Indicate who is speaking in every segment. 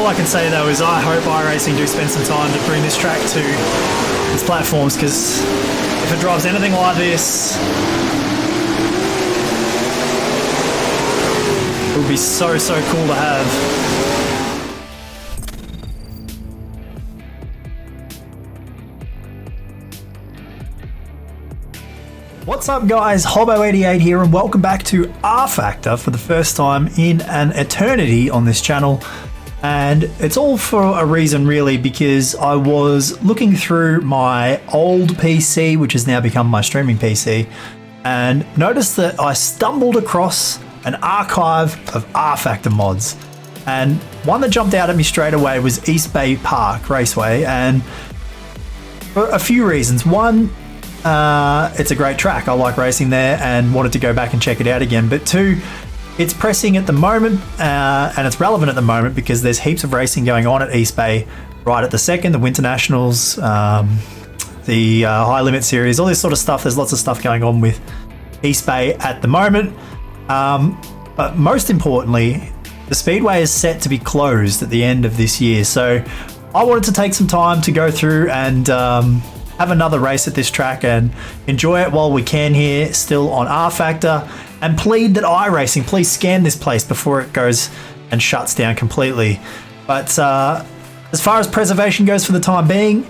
Speaker 1: I can say though is I hope iRacing do spend some time to bring this track to its platforms, because if it drives anything like this, it would be so cool to have. What's up guys, Hobbo88 here and welcome back to rFactor for the first time in an eternity on this channel. And it's all for a reason really, because I was looking through my old PC, which has now become my streaming PC, and noticed that I stumbled across an archive of rFactor mods. And one that jumped out at me straight away was East Bay Raceway, and for a few reasons. One, it's a great track. I like racing there and wanted to go back and check it out again. But two, it's pressing at the moment, and it's relevant at the moment because there's heaps of racing going on at East Bay right at the second. The Winter Nationals, the High Limit Series, all this sort of stuff. There's lots of stuff going on with East Bay at the moment. But most importantly, the Speedway is set to be closed at the end of this year. So I wanted to take some time to go through and have another race at this track and enjoy it while we can here, still on rFactor, and plead that iRacing please scan this place before it goes and shuts down completely. But as far as preservation goes for the time being,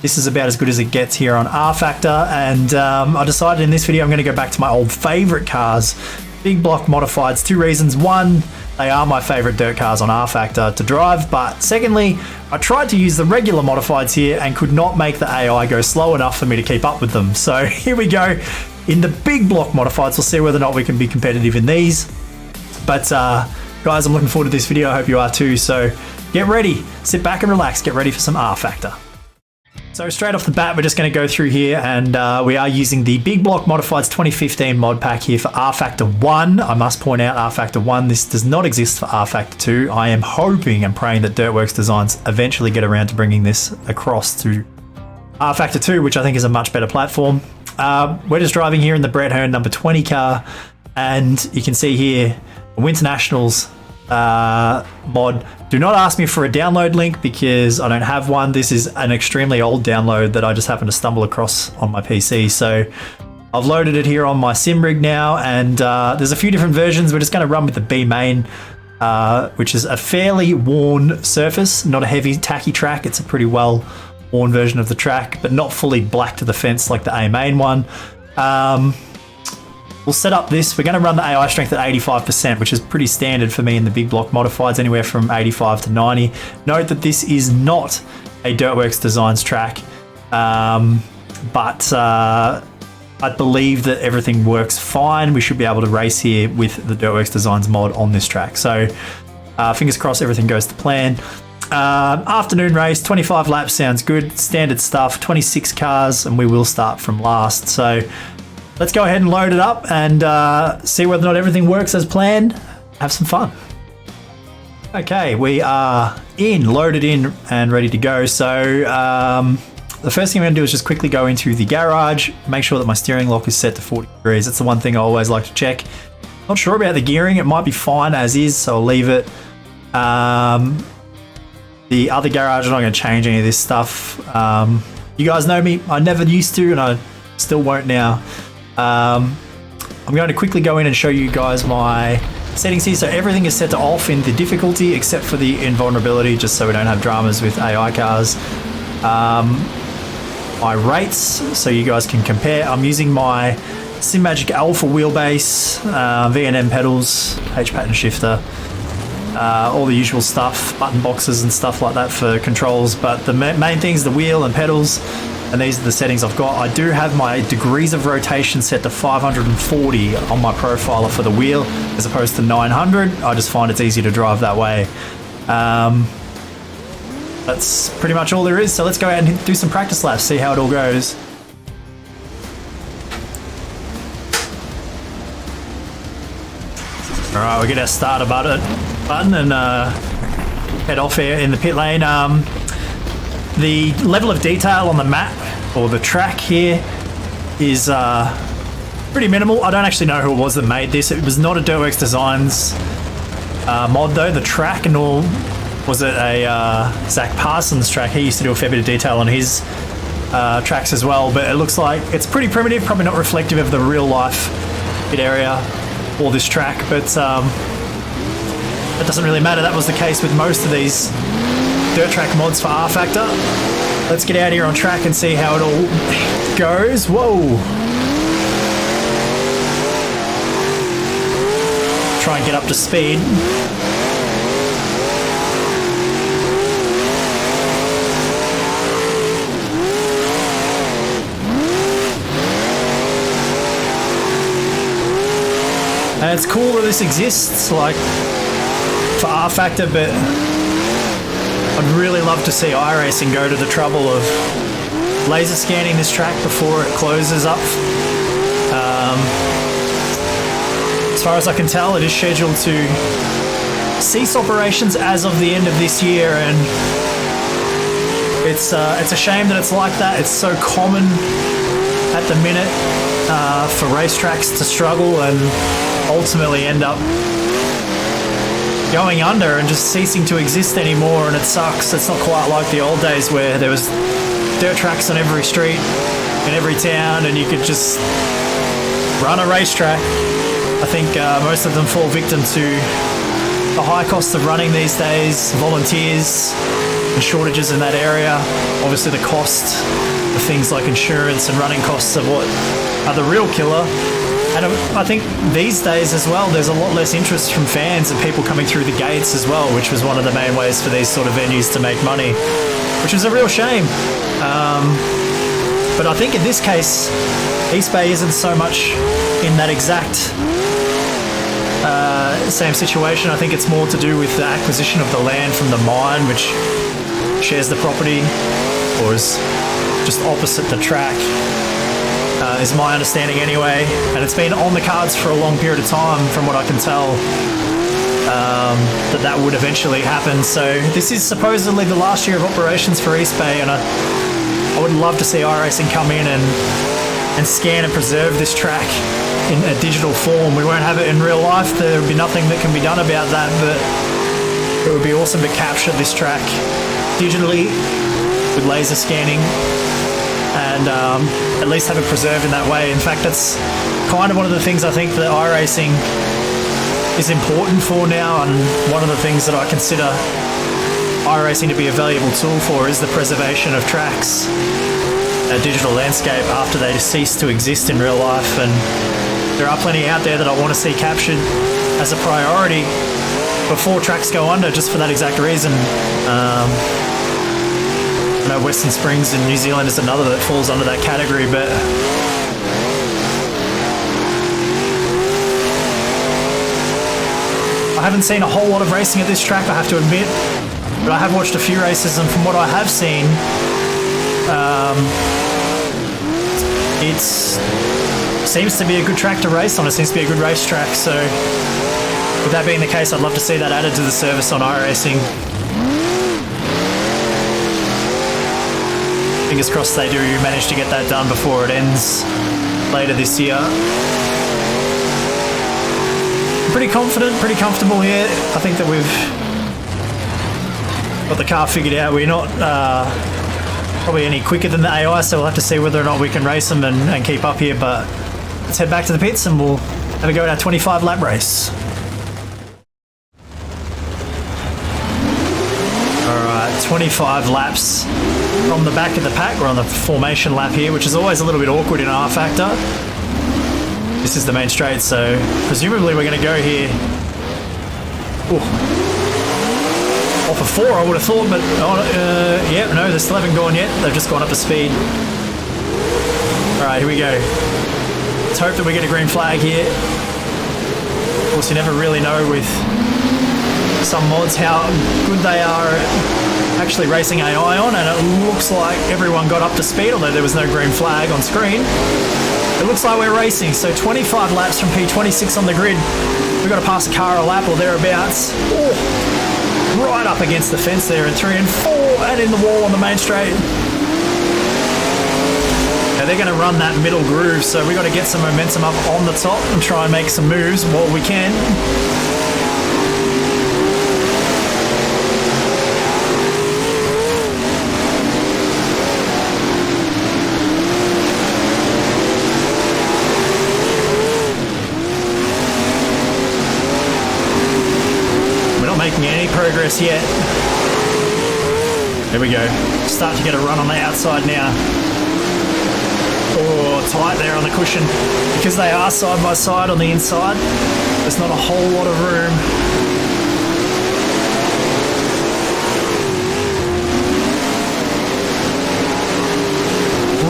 Speaker 1: this is about as good as it gets here on rFactor, and I decided in this video I'm going to go back to my old favourite cars, big block modifieds. Two reasons. One, they are my favourite dirt cars on rFactor to drive, but secondly, I tried to use the regular modifieds here and could not make the AI go slow enough for me to keep up with them. So here we go. In the big block modifieds, we'll see whether or not we can be competitive in these. But guys, I'm looking forward to this video. I hope you are too. So get ready, sit back and relax, get ready for some rFactor. So straight off the bat, we're just going to go through here, and we are using the Big Block Modifieds 2015 mod pack here for rFactor 1. I must point out rFactor 1, this does not exist for rFactor 2. I am hoping and praying that Dirtworks Designs eventually get around to bringing this across to rFactor 2, which I think is a much better platform. We're just driving here in the Brett Hearn number 20 car, and you can see here Winter Nationals mod. Do not ask me for a download link because I don't have one. This is an extremely old download that I just happened to stumble across on my PC. So I've loaded it here on my sim rig now, and there's a few different versions. We're just going to run with the B main, which is a fairly worn surface, not a heavy tacky track. It's a pretty well worn version of the track, but not fully black to the fence like the A main one. We'll set up this. We're going to run the AI strength at 85%, which is pretty standard for me in the big block modifieds, anywhere from 85 to 90. Note that this is not a Dirtworks Designs track, but I believe that everything works fine. We should be able to race here with the Dirtworks Designs mod on this track. So fingers crossed everything goes to plan. Afternoon race, 25 laps sounds good. Standard stuff, 26 cars, and we will start from last. So let's go ahead and load it up and see whether or not everything works as planned. Have some fun. Okay, we are loaded in and ready to go. So the first thing I'm going to do is just quickly go into the garage, make sure that my steering lock is set to 40 degrees. That's the one thing I always like to check. Not sure about the gearing. It might be fine as is, so I'll leave it. The other garage, I'm not going to change any of this stuff. You guys know me. I never used to, and I still won't now. I'm going to quickly go in and show you guys my settings here. So everything is set to off in the difficulty except for the invulnerability, just so we don't have dramas with AI cars. My rates, so you guys can compare. I'm using my SimMagic Alpha wheelbase, V&M pedals, H-pattern shifter, all the usual stuff, button boxes and stuff like that for controls. But the main thing is the wheel and pedals. And these are the settings I've got. I do have my degrees of rotation set to 540 on my profiler for the wheel as opposed to 900. I just find it's easier to drive that way. That's pretty much all there is. So let's go ahead and do some practice laps, see how it all goes. All right, we'll get our starter button and head off here in the pit lane. The level of detail on the map or the track here is pretty minimal. I don't actually know who it was that made this. It was not a Dirtworks Designs mod though. The track and all was it a Zach Parsons track? He used to do a fair bit of detail on his tracks as well, but it looks like it's pretty primitive, probably not reflective of the real life pit area or this track, but it doesn't really matter. That was the case with most of these dirt track mods for rFactor. Let's get out here on track and see how it all goes. Whoa! Try and get up to speed. And it's cool that this exists, like, for rFactor, but I'd really love to see iRacing go to the trouble of laser scanning this track before it closes up. As far as I can tell, it is scheduled to cease operations as of the end of this year, and it's a shame that it's like that. It's so common at the minute for racetracks to struggle and ultimately end up going under and just ceasing to exist anymore, and it sucks. It's not quite like the old days where there was dirt tracks on every street in every town and you could just run a racetrack. I think most of them fall victim to the high cost of running these days, volunteers and shortages in that area. Obviously the cost of things like insurance and running costs are what are the real killer. And I think these days as well, there's a lot less interest from fans and people coming through the gates as well, which was one of the main ways for these sort of venues to make money, which is a real shame. But I think in this case, East Bay isn't so much in that exact same situation. I think it's more to do with the acquisition of the land from the mine, which shares the property or is just opposite the track. Is my understanding anyway, and it's been on the cards for a long period of time from what I can tell, that would eventually happen. So this is supposedly the last year of operations for East Bay, and I would love to see iRacing come in and scan and preserve this track in a digital form. We won't have it in real life, there would be nothing that can be done about that, but it would be awesome to capture this track digitally with laser scanning and at least have it preserved in that way. In fact, that's kind of one of the things I think that iRacing is important for now, and one of the things that I consider iRacing to be a valuable tool for is the preservation of tracks, a digital landscape after they cease to exist in real life. And there are plenty out there that I want to see captured as a priority before tracks go under, just for that exact reason. I know Western Springs in New Zealand is another that falls under that category, but I haven't seen a whole lot of racing at this track, I have to admit, but I have watched a few races, and from what I have seen, it seems to be a good track to race on. It seems to be a good racetrack, so with that being the case, I'd love to see that added to the service on iRacing. Fingers crossed they do manage to get that done before it ends later this year. I'm pretty confident, pretty comfortable here. I think that we've got the car figured out. We're not probably any quicker than the AI, so we'll have to see whether or not we can race them and keep up here. But let's head back to the pits and we'll have a go at our 25 lap race. Alright, 25 laps from the back of the pack. We're on the formation lap here, which is always a little bit awkward in rFactor. This is the main straight, so presumably we're going to go here. Ooh. Off of 4, I would have thought, but yeah, no, they still haven't gone yet. They've just gone up to speed. Alright, here we go. Let's hope that we get a green flag here. Of course, you never really know with some mods how good they are at actually racing AI on, and it looks like everyone got up to speed, although there was no green flag on screen. It looks like we're racing, so 25 laps from P26 on the grid. We've got to pass a car a lap or thereabouts. Oh, right up against the fence there in 3 and 4, and in the wall on the main straight. Now they're going to run that middle groove, so we've got to get some momentum up on the top and try and make some moves while we can. making any progress yet. There we go. Start to get a run on the outside now. Oh, tight there on the cushion. Because they are side by side on the inside, there's not a whole lot of room.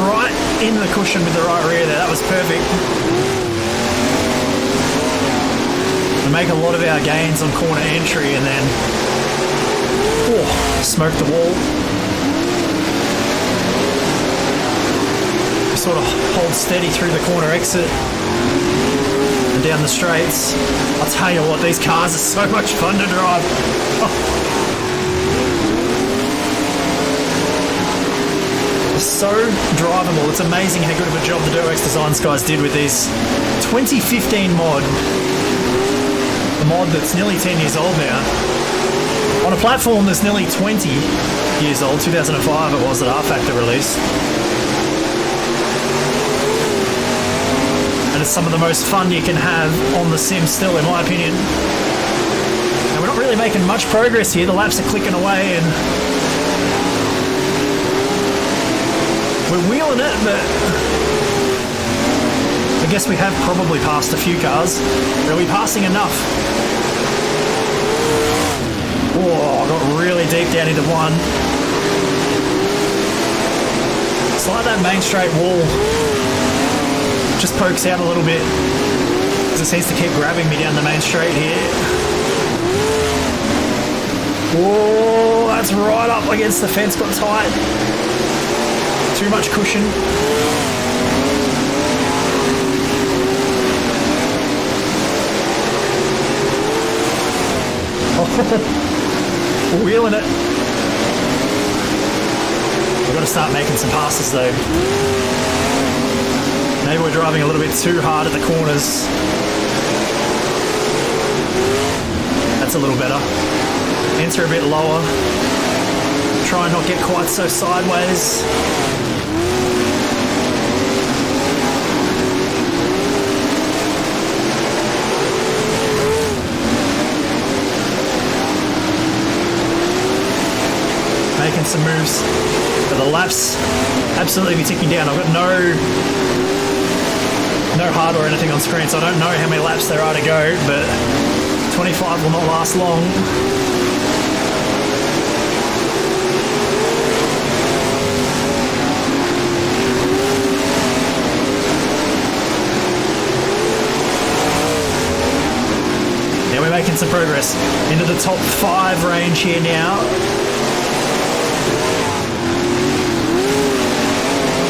Speaker 1: Right in the cushion with the right rear there. That was perfect. We make a lot of our gains on corner entry and then smoke the wall. We sort of hold steady through the corner exit and down the straights. I'll tell you what, these cars are so much fun to drive. They're so drivable. It's amazing how good of a job the Dirtworks Designs guys did with these 2015 mod. The mod that's nearly 10 years old now. On a platform that's nearly 20 years old, 2005 it was that rFactor released. And it's some of the most fun you can have on the sim still, in my opinion. And we're not really making much progress here. The laps are clicking away and we're wheeling it, but I guess we have probably passed a few cars. Are we passing enough? Oh, I got really deep down into one. It's like that main straight wall just pokes out a little bit because it seems to keep grabbing me down the main straight here. Oh, that's right up against the fence, got tight. Too much cushion. We're wheeling it. We've got to start making some passes though. Maybe we're driving a little bit too hard at the corners. That's a little better. Enter a bit lower. Try and not get quite so sideways. Making some moves, but the laps absolutely be ticking down. I've got no HUD or anything on screen, so I don't know how many laps there are to go, but 25 will not last long. Now we're making some progress into the top 5 range here now.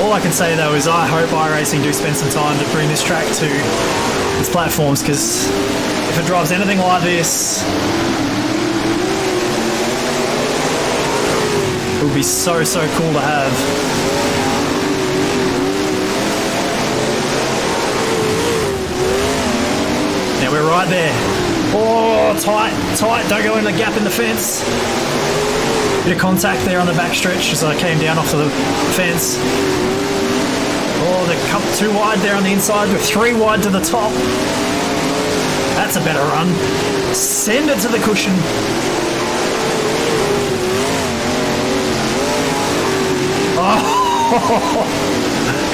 Speaker 1: All I can say though is I hope iRacing do spend some time to bring this track to its platforms, because if it drives anything like this, it would be so cool to have. Now we're right there. Oh, tight, don't go in the gap in the fence. Bit of contact there on the backstretch as I came down off the fence. Oh, the cup too wide there on the inside. We're 3 wide to the top. That's a better run. Send it to the cushion. Oh,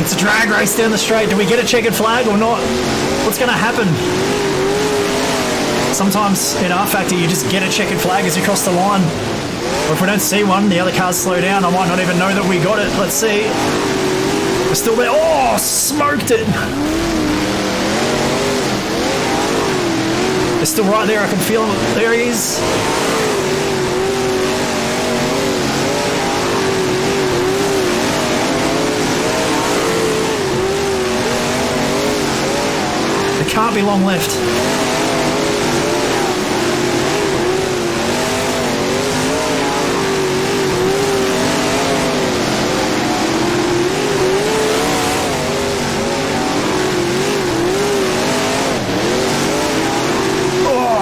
Speaker 1: it's a drag race down the straight. Do we get a checkered flag or not? What's going to happen? Sometimes in rFactor you just get a checkered flag as you cross the line. Or if we don't see one, the other cars slow down. I might not even know that we got it. Let's see. We're still there. Oh, smoked it. They're still right there. I can feel him. There he is. There can't be long left.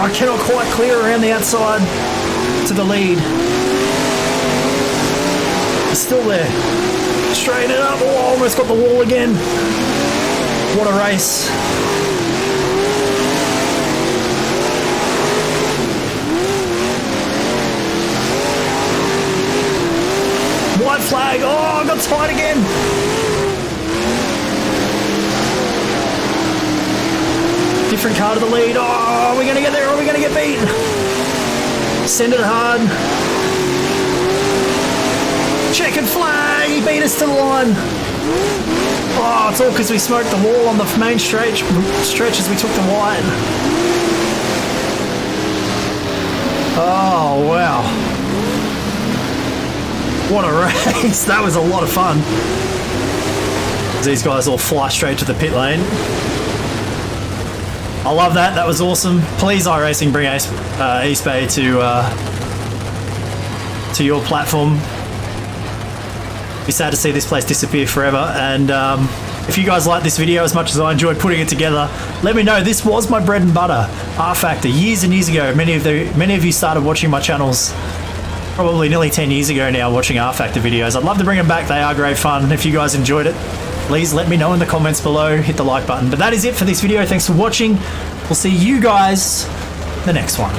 Speaker 1: I cannot quite clear around the outside to the lead. It's still there. Straighten it up. Oh, almost got the wall again. What a race. flag. Oh, I got tight again. Different car to the lead. Oh, are we going to get there or are we going to get beat? Send it hard. Checkered flag. He beat us to the line. Oh, it's all because we smoked the wall on the main stretch as we took the wide. Oh, wow. What a race. That was a lot of fun. These guys all fly straight to the pit lane. I love that. That was awesome. Please, iRacing, bring East Bay to your platform. Be sad to see this place disappear forever. And if you guys like this video as much as I enjoyed putting it together, let me know. This was my bread and butter, rFactor, years and years ago. Many of you started watching my channels probably nearly 10 years ago now, watching rFactor videos. I'd love to bring them back. They are great fun. If you guys enjoyed it, please let me know in the comments below. Hit the like button. But that is it for this video. Thanks for watching. We'll see you guys in the next one.